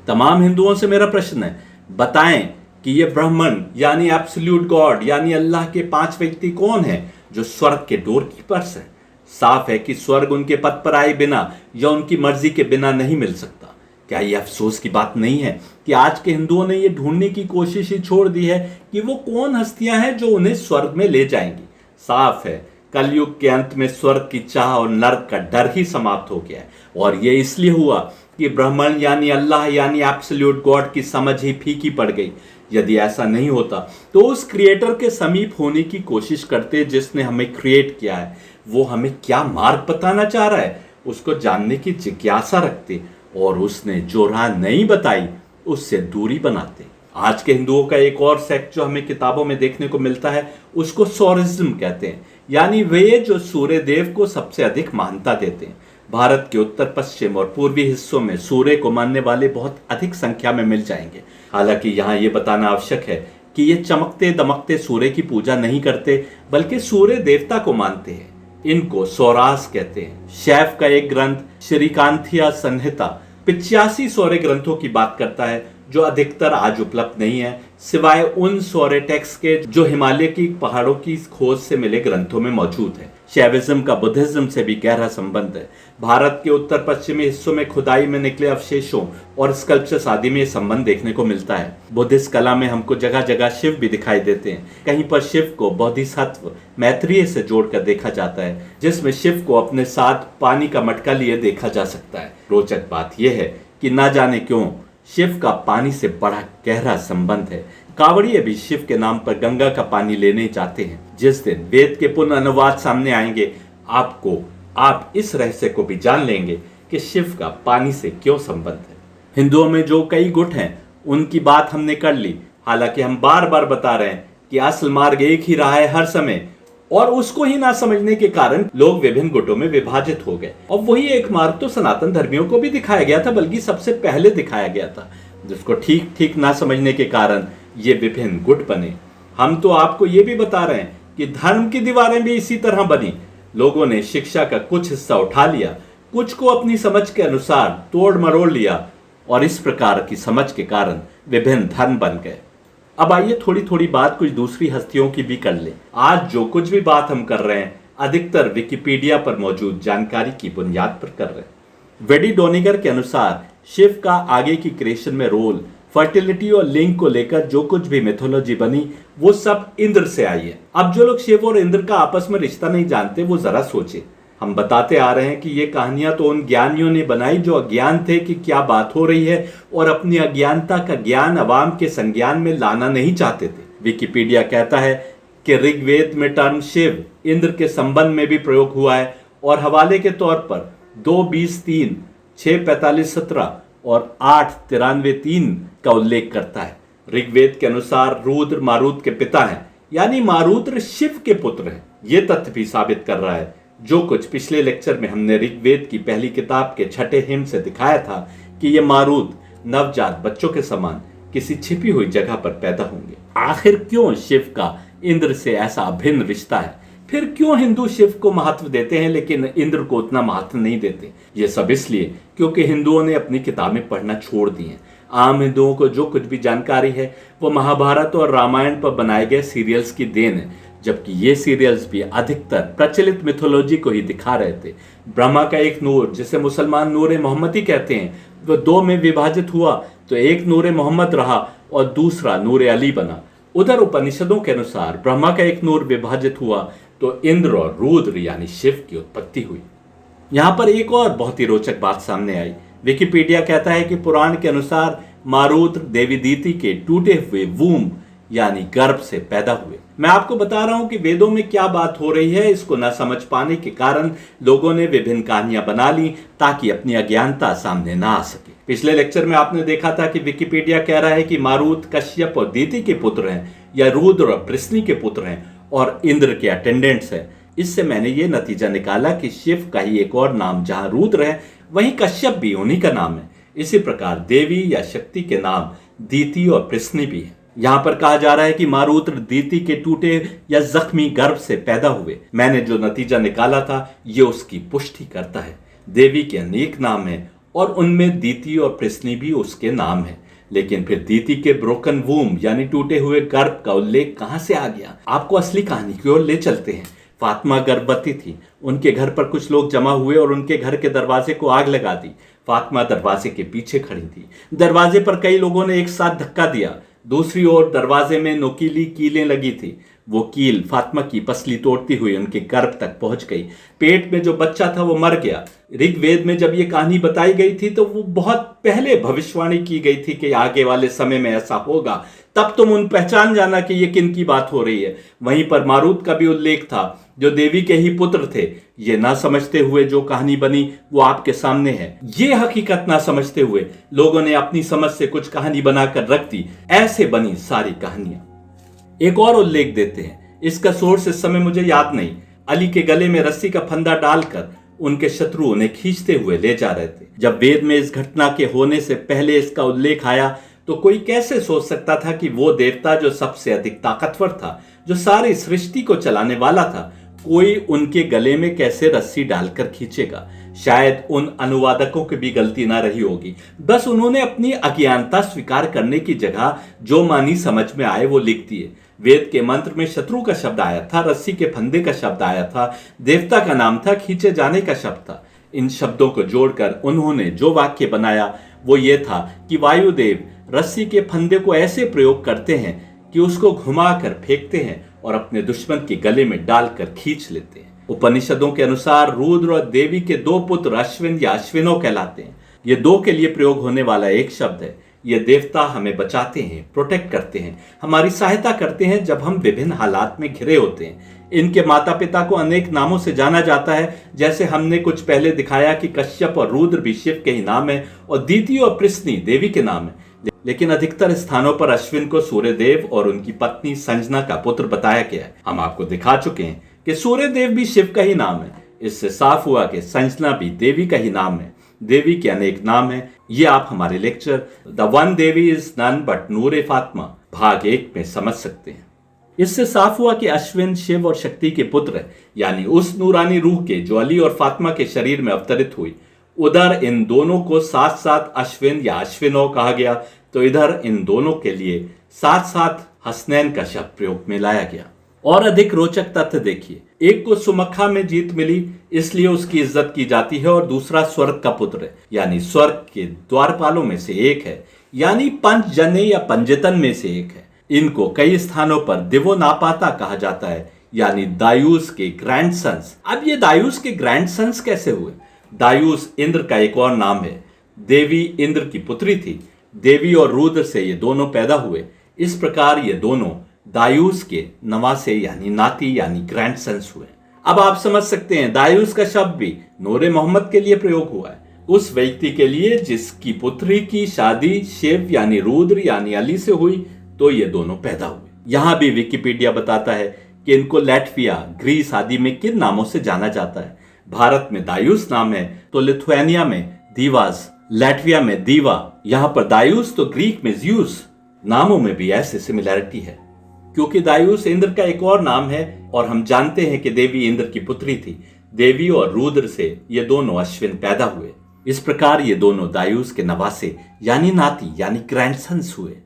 तमाम हिंदुओं से मेरा प्रश्न है, बताएं कि ये ब्राह्मण यानी एब्सोल्यूट गॉड यानी अल्लाह के 5 व्यक्ति कौन हैं जो स्वर्ग के डोर कीपर्स हैं। साफ है कि स्वर्ग उनके पद पर आए बिना या उनकी मर्जी के बिना नहीं मिल सकता। क्या यह अफसोस की बात नहीं है कि आज के हिंदुओं ने यह ढूंढने की कोशिश ही छोड़ दी है कि वो कौन हस्तियां हैं जो उन्हें स्वर्ग में ले जाएंगी। साफ है कलयुग के अंत में स्वर्ग की चाह और नर्क का डर ही समाप्त हो गया है, और यह इसलिए हुआ कि ब्राह्मण यानी अल्लाह यानी एब्सोल्यूट गॉड की समझ ही फीकी पड़ गई। यदि ऐसा नहीं होता तो उस क्रिएटर के समीप होने की कोशिश करते जिसने हमें क्रिएट किया है, वो हमें क्या मार्ग बताना चाह रहा है उसको जानने की जिज्ञासा रखते, और उसने जो राह नहीं बताई उससे दूरी बनाते। आज के हिंदुओं का एक और सेक्ट जो हमें किताबों में देखने को मिलता है उसको सौरिज्म कहते हैं, यानी वे जो सूर्य देव को सबसे अधिक मान्यता देते हैं। भारत के उत्तर पश्चिम और पूर्वी हिस्सों में सूर्य को मानने वाले बहुत अधिक संख्या में मिल जाएंगे। हालांकि यहाँ ये बताना आवश्यक है कि ये चमकते दमकते सूर्य की पूजा नहीं करते, बल्कि सूर्य देवता को मानते हैं। इनको सौरास कहते हैं। शैव का एक ग्रंथ श्रीकांथिया संहिता 85 सौर्य ग्रंथों की बात करता है, जो अधिकतर आज उपलब्ध नहीं है, सिवाय उन सौर्य टेक्स्ट के जो हिमालय की पहाड़ों की खोज से मिले ग्रंथों में मौजूद है। शैविज्म का बुद्धिज्म से भी गहरा संबंध है। भारत के उत्तर पश्चिमी हिस्सों में खुदाई में निकले अवशेषों और स्कल्पचर्स आदि में यह संबंध देखने को मिलता है। बुद्धिस्ट कला में हमको जगह जगह शिव भी दिखाई देते हैं। कहीं पर शिव को बोधिसत्व मैत्रेय से जोड़कर देखा जाता है, जिसमें शिव को अपने साथ पानी का मटका लिए देखा जा सकता है। रोचक बात यह है कि ना जाने क्यों शिव का पानी से बड़ा गहरा संबंध है। कांवड़िए भी शिव के नाम पर गंगा का पानी लेने जाते हैं। जिस दिन वेद के पुनः अनुवाद सामने आएंगे, आप इस रहस्य को भी जान लेंगे कि शिव का पानी से क्यों संबंध है। हिंदुओं में जो कई गुट हैं उनकी बात हमने कर ली। हालांकि हम बार बार बता रहे हैं कि असल मार्ग एक ही रहा है हर समय, और उसको ही ना समझने के कारण लोग विभिन्न गुटों में विभाजित हो गए। और वही एक मार्ग तो सनातन धर्मियों को भी दिखाया गया था, बल्कि सबसे पहले दिखाया गया था, जिसको ठीक ठीक ना समझने के कारण ये विभिन्न गुट बने। हम तो आपको ये भी बता रहे हैं कि धर्म की दीवारें भी इसी तरह बनी। लोगों ने शिक्षा का कुछ हिस्सा उठा लिया, कुछ को अपनी समझ के अनुसार तोड़ मरोड़ लिया, और इस प्रकार की समझ के कारण विभिन्न धर्म बन गए। अब आइए थोड़ी थोड़ी बात कुछ दूसरी हस्तियों की भी कर ले। आज जो कुछ भी बात हम कर रहे हैं अधिकतर विकिपीडिया पर मौजूद जानकारी की बुनियाद पर कर रहे हैं। वेडी डोनिगर के अनुसार शिव का आगे की क्रिएशन में रोल, फर्टिलिटी और लिंग को लेकर जो कुछ भी मिथोलॉजी बनी वो सब इंद्र से आई है। अब जो लोग शिव और इंद्र का आपस में रिश्ता नहीं जानते वो जरा सोचे। हम बताते आ रहे हैं कि ये कहानियां तो उन ज्ञानियों ने बनाई जो अज्ञान थे कि क्या बात हो रही है, और अपनी अज्ञानता का ज्ञान अवाम के संज्ञान में लाना नहीं चाहते थे। विकिपीडिया कहता है कि ऋग्वेद में टर्म शिव इंद्र के संबंध में भी प्रयोग हुआ है, और हवाले के तौर पर 2:20:3, 6:45:17 और 8:93:3 का उल्लेख करता है। ऋग्वेद के अनुसार रुद्र मारुत के पिता हैं, यानी मारुद्र शिव के पुत्र हैं। ये तथ्य भी साबित कर रहा है जो कुछ पिछले लेक्चर में हमने ऋग्वेद की पहली किताब के 6ठे हिम से दिखाया था कि ये मारुत नवजात बच्चों के समान किसी छिपी हुई जगह पर पैदा होंगे। आखिर क्यों शिव का इंद्र से ऐसा अभिन्न रिश्ता है? फिर क्यों हिंदू शिव को महत्व देते हैं लेकिन इंद्र को उतना महत्व नहीं देते? ये सब इसलिए क्योंकि हिंदुओं ने अपनी किताबें पढ़ना छोड़ दी हैं। आम हिंदुओं को जो कुछ भी जानकारी है वो महाभारत और रामायण पर बनाए गए सीरियल्स की देन है, जबकि ये सीरियल्स भी अधिकतर प्रचलित मिथोलॉजी को ही दिखा रहे थे। ब्रह्मा का एक नूर, जिसे मुसलमान नूर मोहम्मदी कहते हैं, वो 2 में विभाजित हुआ तो एक नूर मोहम्मद रहा और दूसरा नूर अली बना। उधर उपनिषदों के अनुसार ब्रह्मा का एक नूर विभाजित हुआ तो इंद्र और रुद्र यानी शिव की उत्पत्ति हुई। यहाँ पर एक और बहुत ही रोचक बात सामने आई। विकिपीडिया कहता है कि पुराण के अनुसार मारुद्र देवी दीति के टूटे हुए वूम यानी गर्भ से पैदा हुए। मैं आपको बता रहा हूं कि वेदों में क्या बात हो रही है। इसको न समझ पाने के कारण लोगों ने विभिन्न कहानियां बना ली ताकि अपनी अज्ञानता सामने ना आ सके। पिछले लेक्चर में आपने देखा था कि विकिपीडिया कह रहा है कि मारुत कश्यप और दीति के पुत्र हैं, या रुद्र और पृश्नि के पुत्र हैं और इंद्र के अटेंडेंट्स हैं। इससे मैंने ये नतीजा निकाला कि शिव का ही एक और नाम जहां रुद्र है वहीं कश्यप भी उन्हीं का नाम है। इसी प्रकार देवी या शक्ति के नाम दीति और पृश्नि भी है। यहाँ पर कहा जा रहा है कि मारुद्र दीति के टूटे या जख्मी गर्भ से पैदा हुए। मैंने जो नतीजा निकाला था ये उसकी पुष्टि करता है। देवी के अनेक नाम हैं और उनमें दीति और पृश्नि भी उसके नाम हैं। लेकिन फिर दीति के ब्रोकन वूम यानी टूटे हुए गर्भ का उल्लेख कहां से आ गया? आपको असली कहानी की ओर ले चलते हैं। फातिमा गर्भवती थी। उनके घर पर कुछ लोग जमा हुए और उनके घर के दरवाजे को आग लगा दी। फातिमा दरवाजे के पीछे खड़ी थी। दरवाजे पर कई लोगों ने एक साथ धक्का दिया। दूसरी ओर दरवाजे में नुकीली कीलें लगी थी। वो कील फातिमा की पसली तोड़ती हुई उनके गर्भ तक पहुंच गई। पेट में जो बच्चा था वो मर गया। ऋग्वेद में जब ये कहानी बताई गई थी तो वो बहुत पहले भविष्यवाणी की गई थी कि आगे वाले समय में ऐसा होगा। तब तुम उन पहचान जाना कि ये किन की बात हो रही है। वहीं पर मारुत का भी उल्लेख था जो देवी के ही पुत्र थे। ये ना समझते हुए जो कहानी बनी वो आपके सामने है। ये हकीकत ना समझते हुए लोगों ने अपनी समझ से कुछ कहानी बनाकर रख दी। ऐसे बनी सारी कहानियां। एक और उल्लेख देते हैं, इसका सोर्स इस समय मुझे याद नहीं। अली के गले में रस्सी का फंदा डालकर उनके शत्रु उन्हें खींचते हुए ले जा रहे थे। जब वेद में इस घटना के होने से पहले इसका उल्लेख आया तो कोई कैसे सोच सकता था कि वो देवता जो सबसे अधिक ताकतवर था, जो सारी सृष्टि को चलाने वाला था, कोई उनके गले में कैसे रस्सी डालकर खींचेगा? शायद उन अनुवादकों की भी गलती ना रही होगी। बस उन्होंने अपनी अज्ञानता स्वीकार करने की जगह जो मानी समझ में आए वो लिख दिए। वेद के मंत्र में शत्रु का शब्द आया था, रस्सी के फंदे का शब्द आया था, देवता का नाम था, खींचे जाने का शब्द था। इन शब्दों को जोड़कर उन्होंने जो वाक्य बनाया वो ये था कि वायुदेव रस्सी के फंदे को ऐसे प्रयोग करते हैं कि उसको घुमाकर फेंकते हैं और अपने दुश्मन के गले में डालकर खींच लेते हैं। उपनिषदों के अनुसार रुद्र और देवी के 2 पुत्र अश्विन या अश्विनों कहलाते हैं। ये 2 के लिए प्रयोग होने वाला एक शब्द है। ये देवता हमें बचाते हैं, प्रोटेक्ट करते हैं, हमारी सहायता करते हैं जब हम विभिन्न हालात में घिरे होते हैं। इनके माता पिता को अनेक नामों से जाना जाता है, जैसे हमने कुछ पहले दिखाया कि कश्यप और रुद्र भी शिव के ही नाम है और दीति और पृश्नि देवी के नाम है। लेकिन अधिकतर स्थानों पर अश्विन को सूर्यदेव और उनकी पत्नी संजना का पुत्र बताया गया है। हम आपको दिखा चुके हैं कि सूर्यदेव भी शिव का ही नाम है। इससे साफ हुआ कि संजना भी देवी का ही नाम है। देवी के अनेक नाम है। ये आप हमारे lecture the one Devi is none but Noore Fatima भाग 1 में समझ सकते हैं। इससे साफ हुआ कि अश्विन शिव और शक्ति के पुत्र है, यानी उस नूरानी रूह के जो अली और फातिमा के शरीर में अवतरित हुई। उधर इन दोनों को साथ साथ अश्विन या अश्विनों कहा गया, तो इधर इन दोनों के लिए साथ साथ हसनैन का शब्द प्रयोग में लाया गया। और अधिक रोचक तथ्य देखिए, एक को सुमक्खा में जीत मिली इसलिए उसकी इज्जत की जाती है और दूसरा स्वर्ग का पुत्र है, यानी स्वर्ग के द्वारपालों में से एक है, यानी पंचजने या पंजतन में से एक है। इनको कई स्थानों पर दिवोनापाता कहा जाता है, यानी दायूस के ग्रैंडसन्स। अब ये दायूस के ग्रैंडसन्स कैसे हुए? दायूस इंद्र का एक और नाम है। देवी इंद्र की पुत्री थी। देवी और रुद्र से ये दोनों पैदा हुए। इस प्रकार ये दोनों दायूस के नवासे यानी नाती यानी ग्रैंडसन्स हुए। अब आप समझ सकते हैं दायूस का शब्द भी नूरे मोहम्मद के लिए प्रयोग हुआ है, उस व्यक्ति के लिए जिसकी पुत्री की शादी शिव यानी रुद्र यानी अली से हुई। तो ये दोनों पैदा हुए। यहाँ भी विकिपीडिया बताता है कि इनको लैटविया, ग्रीस आदि में किन नामों से जाना जाता है। भारत में दायूस नाम है तो लिथुआनिया में दीवास, लैटविया में दीवा। यहाँ पर दायूस तो ग्रीक में ज्यूस। नामों में भी ऐसे सिमिलैरिटी है, क्योंकि दायूस इंद्र का एक और नाम है और हम जानते हैं कि देवी इंद्र की पुत्री थी। देवी और रुद्र से ये दोनों अश्विन पैदा हुए। इस प्रकार ये दोनों दायूस के नवासे यानी नाती यानी ग्रैंडसन्स हुए।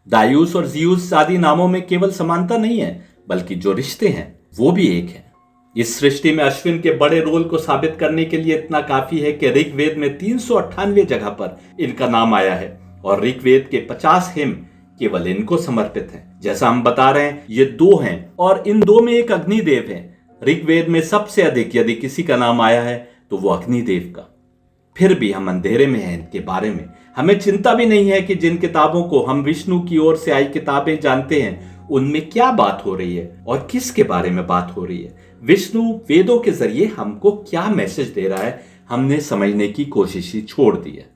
दायूस और जियूस आदि नामों में केवल समानता नहीं है, बल्कि जो रिश्ते हैं वो भी एक है। इस सृष्टि में अश्विन के बड़े रोल को साबित करने के लिए इतना काफी है कि ऋग्वेद में 398 जगह पर इनका नाम आया है और ऋग्वेद के 50 हिम केवल इनको समर्पित हैं। जैसा हम बता रहे हैं ये दो हैं और इन दो में एक अग्निदेव है। ऋग्वेद में सबसे अधिक यदि किसी का नाम आया है तो वो अग्निदेव का। फिर भी हम अंधेरे में हैं इनके बारे में। हमें चिंता भी नहीं है कि जिन किताबों को हम विष्णु की ओर से आई किताबें जानते हैं उनमें क्या बात हो रही है और किसके बारे में बात हो रही है। विष्णु वेदों के जरिए हमको क्या मैसेज दे रहा है हमने समझने की कोशिश ही छोड़ दी है।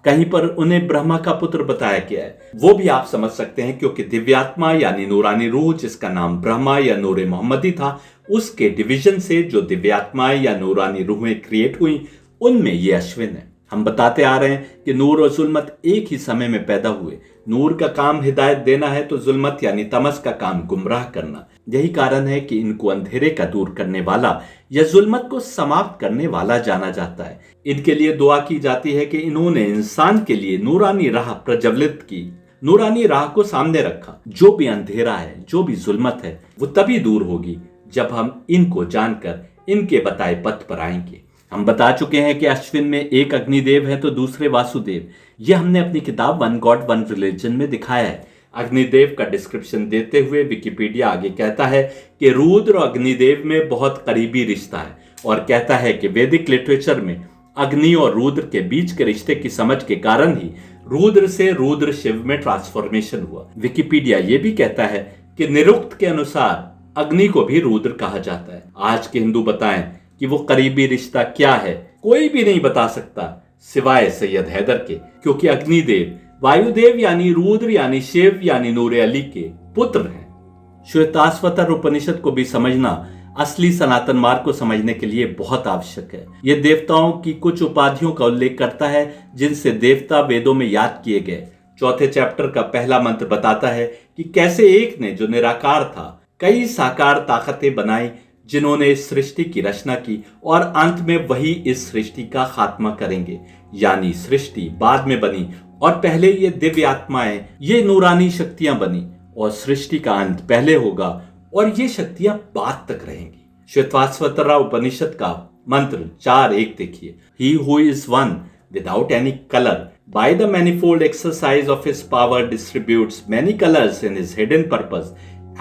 कहीं पर उन्हें ब्रह्मा का पुत्र बताया गया है, वो भी आप समझ सकते हैं क्योंकि दिव्यात्मा यानी नूरानी रूह जिसका नाम ब्रह्मा या नूरे मोहम्मदी था, उसके डिवीजन से जो दिव्यात्मा या नूरानी रूहें क्रिएट हुई उनमें ये अश्विन है। हम बताते आ रहे हैं कि नूर और जुल्मत एक ही समय में पैदा हुए। नूर का काम हिदायत देना है तो जुल्मत यानी तमस का काम गुमराह करना। यही कारण है कि इनको अंधेरे का दूर करने वाला या जुल्मत को समाप्त करने वाला जाना जाता है। इनके लिए दुआ की जाती है कि इन्होंने इंसान के लिए नूरानी राह प्रज्वलित की, नूरानी राह को सामने रखा। जो भी अंधेरा है, जो भी जुल्मत है, वो तभी दूर होगी जब हम इनको जानकर इनके बताए पथ पर आएंगे। हम बता चुके हैं कि अश्विन में एक अग्निदेव है तो दूसरे वासुदेव। यह हमने अपनी किताब वन गॉड वन रिलीजन में दिखाया है। अग्निदेव का डिस्क्रिप्शन देते हुए विकिपीडिया आगे कहता है कि रुद्र और अग्निदेव में बहुत करीबी रिश्ता है और कहता है कि वैदिक लिटरेचर में अग्नि और रुद्र के बीच के रिश्ते की समझ के कारण ही रुद्र से रुद्र शिव में ट्रांसफॉर्मेशन हुआ। विकिपीडिया ये भी कहता है कि निरुक्त के अनुसार अग्नि को भी रुद्र कहा जाता है। आज के हिंदू बताएं कि वो करीबी रिश्ता क्या है, कोई भी नहीं बता सकता सिवाय सैयद हैदर के, क्योंकि अग्निदेव वायुदेव यानी रुद्र यानी शिव यानी नूरे अली के पुत्र हैं। श्वेताश्वतर उपनिषद को भी समझना असली सनातन मार्ग को समझने के लिए बहुत आवश्यक है। यह देवताओं की कुछ उपाधियों का उल्लेख करता है जिनसे देवता वेदों में याद किए गए। चौथे चैप्टर का पहला मंत्र बताता है कि कैसे एक ने जो निराकार था कई साकार ताकतें बनाई जिन्होंने इस सृष्टि की रचना की और अंत में वही इस सृष्टि का खात्मा करेंगे। यानी सृष्टि बाद में बनी और पहले ये दिव्य आत्माएं, ये नूरानी शक्तियां बनी और सृष्टि का अंत पहले होगा और ये शक्तियां बाद तक रहेंगी। श्वेताश्वतरा उपनिषद का मंत्र 4:1 देखिए। He who is one without any colour by the manifold exercise of his power distributes many colors in his hidden purpose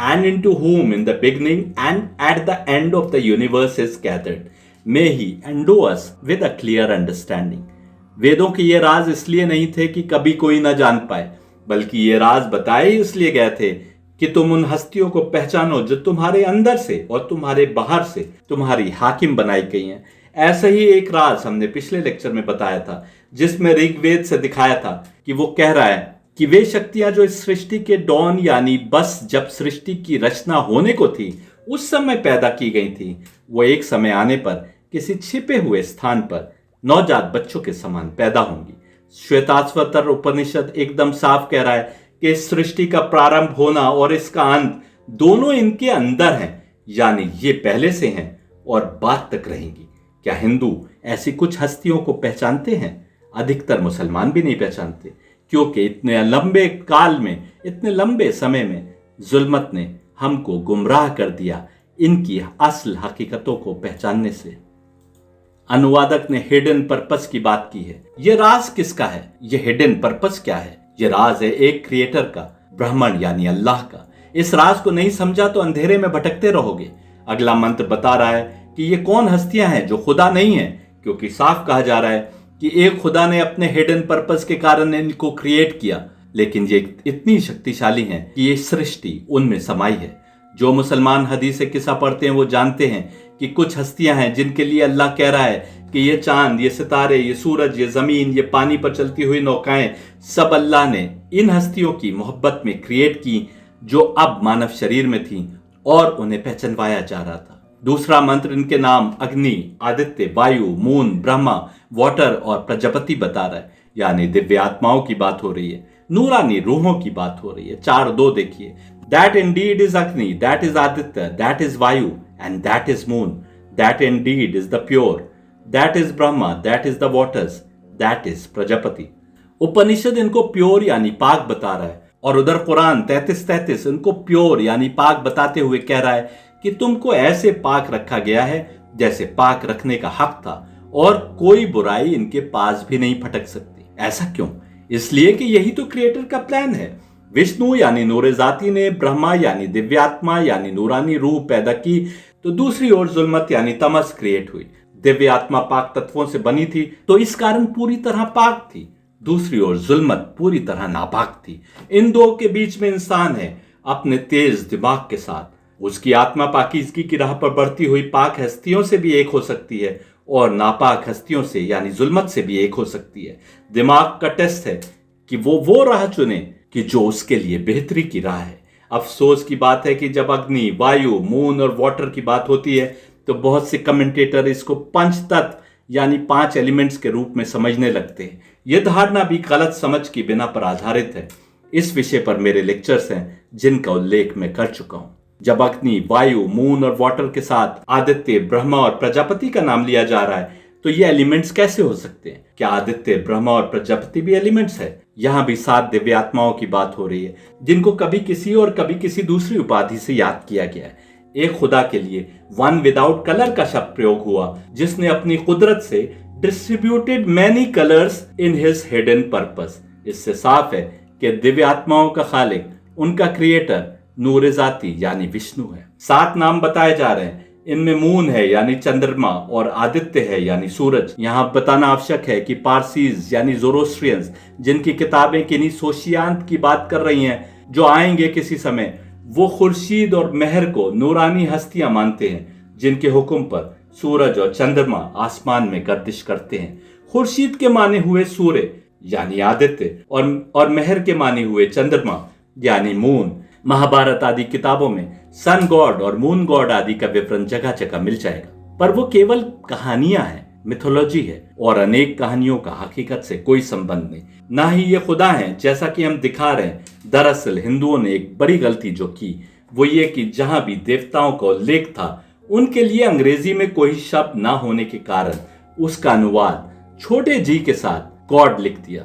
and into whom in the beginning and at the end of the universe is gathered. May he endue us with a clear understanding. वेदों के ये राज इसलिए नहीं थे कि कभी कोई न जान पाए, बल्कि ये राज बताए इसलिए गए थे कि तुम उन हस्तियों को पहचानो जो तुम्हारे अंदर से और तुम्हारे बाहर से तुम्हारी हाकिम बनाई गई हैं। ऐसा ही एक राज हमने पिछले लेक्चर में बताया था जिसमें ऋग्वेद से दिखाया था कि वो कह रहा है कि वे शक्तियां जो इस सृष्टि के डॉन यानी बस जब सृष्टि की रचना होने को थी उस समय पैदा की गई थी, वो एक समय आने पर किसी छिपे हुए स्थान पर नवजात बच्चों के समान पैदा होंगी। श्वेताश्वतर उपनिषद एकदम साफ कह रहा है कि इस सृष्टि का प्रारंभ होना और इसका अंत दोनों इनके अंदर हैं, यानी ये पहले से हैं और बाद तक रहेंगी। क्या हिंदू ऐसी कुछ हस्तियों को पहचानते हैं? अधिकतर मुसलमान भी नहीं पहचानते, क्योंकि इतने लंबे काल में, इतने लंबे समय में जुल्मत ने हमको गुमराह कर दिया इनकी असल हकीकतों को पहचानने से। अनुवादक ने हिडन पर्पस की बात की है। यह राज किसका है? यह हिडन पर्पस क्या है? यह राज है एक क्रिएटर का, ब्राह्मण यानी अल्लाह का। इस राज को नहीं समझा तो अंधेरे में भटकते रहोगे। अगला मंत्र बता रहा है कि ये कौन हस्तियां हैं जो खुदा नहीं है, क्योंकि साफ कहा जा रहा है कि एक खुदा ने अपने हिडन पर्पस के कारण इनको क्रिएट किया, लेकिन ये इतनी शक्तिशाली हैं कि ये सृष्टि उनमें समाई है। जो मुसलमान हदीस किस्सा पढ़ते हैं वो जानते हैं कि कुछ हस्तियां हैं जिनके लिए अल्लाह कह रहा है कि ये चांद, ये सितारे, ये सूरज, ये जमीन, ये पानी पर चलती हुई नौकाएं सब अल्लाह ने इन हस्तियों की मोहब्बत में क्रिएट की जो अब मानव शरीर में थी और उन्हें पहचानवाया जा रहा था। दूसरा मंत्र इनके नाम अग्नि, आदित्य, वायु, मून, ब्रह्मा, वाटर और प्रजापति बता रहा है, यानी दिव्य आत्माओं की बात हो रही है, नूरानी रूहों की बात हो रही है। 4:2 देखिए, that indeed is Agni, that is Aditya, that is Vayu and that is moon, that indeed is the pure, that is Brahma, that is the waters, that is Prajapati. Upanishad इनको प्योर यानी पाक बता रहा है और उधर कुरान 33:33 इनको प्योर यानी पाक बताते हुए कह रहा है कि तुमको ऐसे पाक रखा गया है जैसे पाक रखने का हक था और कोई बुराई इनके पास भी नहीं फटक सकती। ऐसा क्यों? इसलिए कि यही तो क्रिएटर का प्लान है। विष्णु यानी नूरे जाती ने ब्रह्मा यानी दिव्यात्मा यानी नूरानी रूह पैदा की, तो दूसरी ओर जुल्मत यानी तमस क्रिएट हुई। दिव्य आत्मा पाक तत्वों से बनी थी तो इस कारण पूरी तरह पाक थी, दूसरी ओर जुल्मत पूरी तरह नापाक थी। इन दो के बीच में इंसान है अपने तेज दिमाग के साथ। उसकी आत्मा पाकीज़गी की राह पर बढ़ती हुई पाक हस्तियों से भी एक हो सकती है और नापाक हस्तियों से यानी जुल्मत से भी एक हो सकती है। दिमाग का टेस्ट है कि वो राह चुने कि जो उसके लिए बेहतरी की राह है। अफसोस की बात है कि जब अग्नि, वायु, मून और वाटर की बात होती है तो बहुत से कमेंटेटर इसको पंच तत्व यानी 5 एलिमेंट्स के रूप में समझने लगते हैं। यह धारणा भी गलत समझ की बिना पर आधारित है। इस विषय पर मेरे लेक्चर्स हैं जिनका उल्लेख मैं कर चुका हूं। जब अग्नि, वायु, मून और वाटर के साथ आदित्य, ब्रह्मा और प्रजापति का नाम लिया जा रहा है तो ये एलिमेंट्स कैसे हो सकते हैं? क्या आदित्य, ब्रह्मा और प्रजापति भी एलिमेंट्स है? यहां भी 7 दिव्य आत्माओं की बात हो रही है जिनको कभी किसी और कभी किसी दूसरी उपाधि से याद किया गया है। एक खुदा के लिए वन विदाउट कलर का शब्द प्रयोग हुआ जिसने अपनी कुदरत से distributed many colours in his hidden purpose. इससे साफ है कि दिव्य आत्माओं का खालिक, उनका क्रिएटर नूर जाती यानी विष्णु है। 7 नाम बताए जा रहे हैं। इनमें मून है यानी चंद्रमा और आदित्य है यानी सूरज। यहाँ बताना आवश्यक है कि पारसीज यानी जोरोस्ट्रियंस जिनकी किताबें किन्हीं सोशियांत की बात कर रही हैं जो आएंगे किसी समय, वो खुर्शीद और महर को नूरानी हस्तियां मानते हैं जिनके हुक्म पर सूरज और चंद्रमा आसमान में गर्दिश करते हैं। खुर्शीद के माने हुए सूर्य यानी आदित्य और महर के माने हुए चंद्रमा यानी मून। महाभारत आदि किताबों में सन गॉड और मून गॉड आदि का विवरण जगह जगह मिल जाएगा, पर वो केवल कहानियां हैं, मिथोलॉजी है और अनेक कहानियों का हकीकत से कोई संबंध नहीं, ना ही ये खुदा हैं जैसा कि हम दिखा रहे हैं। दरअसल हिंदुओं ने एक बड़ी गलती जो की वो ये कि जहां भी देवताओं का उल्लेख था उनके लिए अंग्रेजी में कोई शब्द ना होने के कारण उसका अनुवाद छोटे जी के साथ गॉड लिख दिया।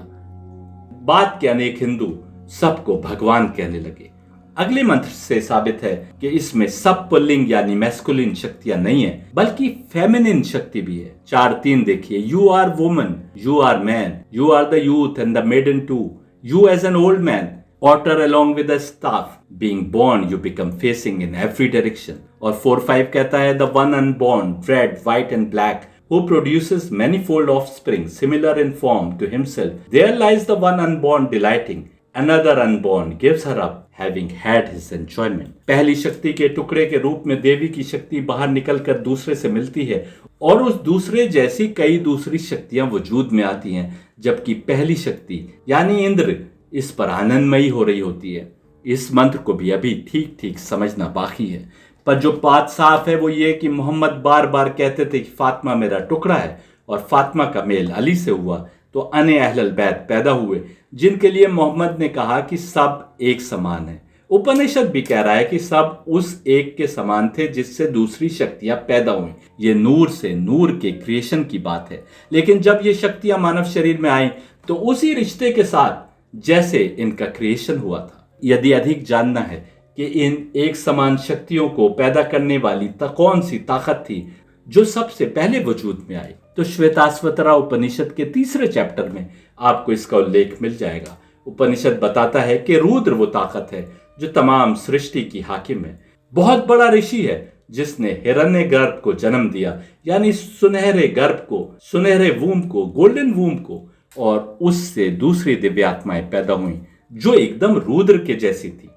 बाद के अनेक हिंदू सबको भगवान कहने लगे। अगले मंत्र से साबित है कि इसमें सब पुल्लिंग यानी मैस्कुलिन शक्तियां नहीं है बल्कि फेमिनिन शक्ति भी है। 4:3 देखिए, you are woman, you are man, you are the youth and the maiden too, you as an old man, otter along with a staff, being born you become facing in every direction। और 4:5 कहता है, the one unborn, red, white and black, who produces manifold offspring similar in form to himself, there lies the one unborn delighting, another unborn gives her up having had his enjoyment। पहली शक्ति के टुकड़े के रूप में देवी की शक्ति बाहर निकलकर दूसरे से मिलती है और उस दूसरे जैसी कई दूसरी शक्तियां वजूद में आती हैं, जबकि पहली शक्ति यानी इंद्र इस पर आनंदमयी हो रही होती है। इस मंत्र को भी अभी ठीक ठीक समझना बाकी है, पर जो बात साफ है वो ये कि मोहम्मद बार बार कहते थे कि फातिमा मेरा टुकड़ा है और फातिमा का मेल अली से हुआ तो अने अहलल बैत पैदा हुए जिनके लिए मोहम्मद ने कहा कि सब एक समान है। उपनिषद भी कह रहा है कि सब उस एक के समान थे जिससे दूसरी शक्तियां पैदा हुई। ये नूर से नूर के क्रिएशन की बात है, लेकिन जब ये शक्तियां मानव शरीर में आई तो उसी रिश्ते के साथ जैसे इनका क्रिएशन हुआ था। यदि अधिक जानना है कि इन एक समान शक्तियों को पैदा करने वाली कौन सी ताकत थी जो सबसे पहले वजूद में आई, तो श्वेताश्वतरा उपनिषद के 3 चैप्टर में आपको इसका उल्लेख मिल जाएगा। उपनिषद बताता है कि रुद्र वो ताकत है जो तमाम सृष्टि की हाकिम है। बहुत बड़ा ऋषि है जिसने हिरण्य गर्भ को जन्म दिया, यानी सुनहरे गर्भ को, सुनहरे वूम को, गोल्डन वूम को, और उससे दूसरी दिव्य आत्माएं पैदा हुई जो एकदम रुद्र के जैसी थी।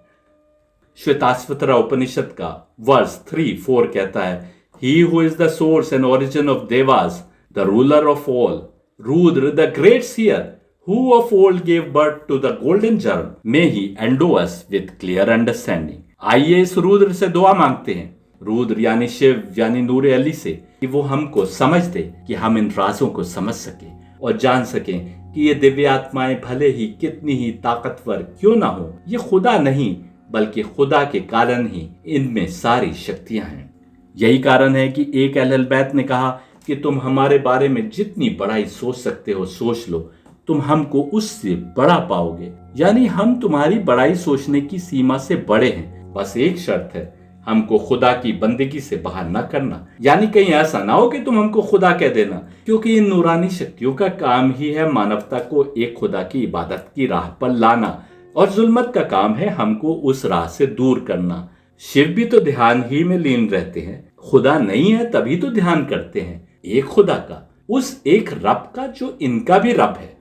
श्वेताश्वतरा उपनिषद का वर्स 3:4 कहता है, He who is the source and origin of devas, the ruler of all, Rudra the great seer, who of old gave birth to the golden germ, may he endow us with clear understanding. आइए इस रुद्र से दुआ मांगते हैं, रुद्र यानी शिव यानी नूर अली से, कि वो हमको समझ दे, कि हम इन राजों को समझ सके और जान सकें कि ये दिव्य आत्माएं भले ही कितनी ही ताकतवर क्यों ना हो, ये खुदा नहीं बल्कि खुदा के कारण ही इनमें सारी शक्तियां हैं। यही कारण है कि एक अहल बैत ने कहा कि तुम हमारे बारे में जितनी बड़ाई सोच सकते हो सोच लो, तुम हमको उससे बड़ा पाओगे। यानी हम तुम्हारी बड़ाई सोचने की सीमा से बड़े हैं, बस एक शर्त है, हमको खुदा की बंदगी से बाहर न करना। यानी कहीं ऐसा ना हो कि तुम हमको खुदा कह देना, क्योंकि इन नूरानी शक्तियों का काम ही है मानवता को एक खुदा की इबादत की राह पर लाना, और जुल्मत का काम है हमको उस राह से दूर करना। शिव भी तो ध्यान ही में लीन रहते हैं, खुदा नहीं है तभी तो ध्यान करते हैं एक खुदा का, उस एक रब का जो इनका भी रब है।